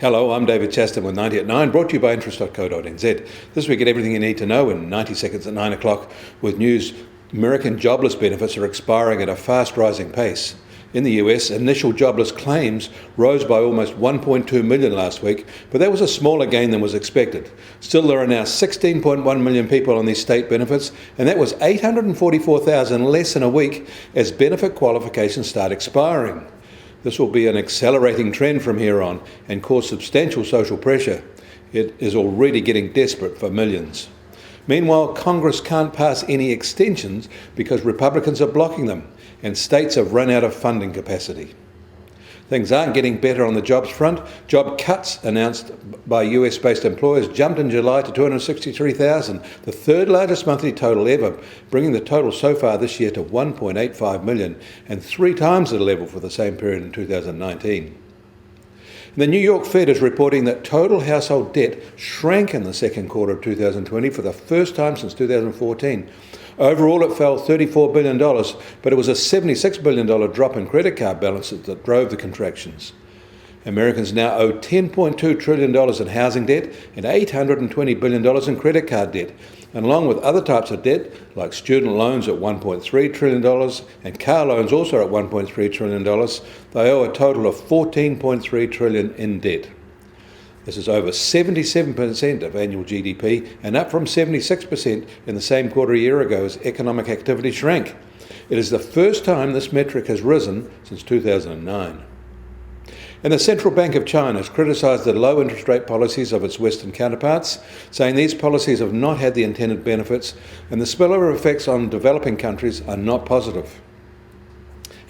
Hello, I'm David Chaston with 90 at 9, brought to you by interest.co.nz. This week, get everything you need to know in 90 seconds at 9 o'clock with news. American jobless benefits are expiring at a fast rising pace. In the US, initial jobless claims rose by almost 1.2 million last week, but that was a smaller gain than was expected. Still, there are now 16.1 million people on these state benefits, and that was 844,000 less in a week as benefit qualifications start expiring. This will be an accelerating trend from here on and cause substantial social pressure. It is already getting desperate for millions. Meanwhile, Congress can't pass any extensions because Republicans are blocking them, and states have run out of funding capacity. Things aren't getting better on the jobs front. Job cuts announced by US-based employers jumped in July to 263,000, the third largest monthly total ever, bringing the total so far this year to 1.85 million, and 3 times the level for the same period in 2019. The New York Fed is reporting that total household debt shrank in the second quarter of 2020 for the first time since 2014. Overall, it fell $34 billion, but it was a $76 billion drop in credit card balances that drove the contractions. Americans now owe $10.2 trillion in housing debt and $820 billion in credit card debt. And along with other types of debt, like student loans at $1.3 trillion and car loans also at $1.3 trillion, they owe a total of $14.3 trillion in debt. This is over 77% of annual GDP and up from 76% in the same quarter a year ago as economic activity shrank. It is the first time this metric has risen since 2009. And the Central Bank of China has criticised the low interest rate policies of its Western counterparts, saying these policies have not had the intended benefits and the spillover effects on developing countries are not positive.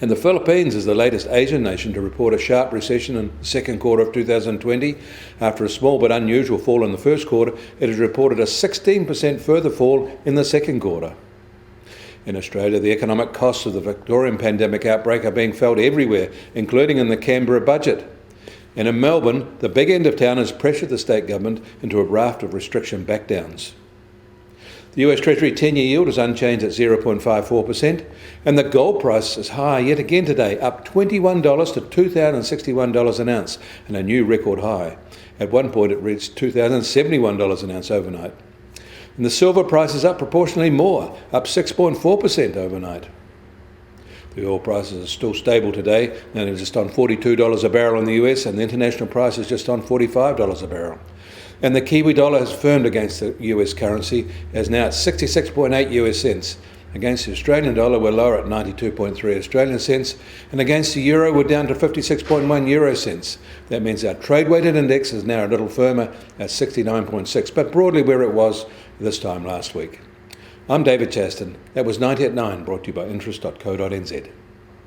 And the Philippines is the latest Asian nation to report a sharp recession in the second quarter of 2020. After a small but unusual fall in the first quarter, it has reported a 16% further fall in the second quarter. In Australia, the economic costs of the Victorian pandemic outbreak are being felt everywhere, including in the Canberra budget. And in Melbourne, the big end of town has pressured the state government into a raft of restriction backdowns. The US Treasury 10-year yield is unchanged at 0.54%, and the gold price is high yet again today, up $21 to $2,061 an ounce, and a new record high. At one point it reached $2,071 an ounce overnight. And the silver price is up proportionally more, up 6.4% overnight. The oil prices are still stable today, and it's just on $42 a barrel in the US, and the international price is just on $45 a barrel. And the Kiwi dollar has firmed against the US currency, as now at 66.8 US cents. Against the Australian dollar, we're lower at 92.3 Australian cents, and against the euro, we're down to 56.1 euro cents. That means our trade-weighted index is now a little firmer at 69.6, but broadly where it was this time last week. I'm David Chaston. That was 90 at 9, brought to you by interest.co.nz.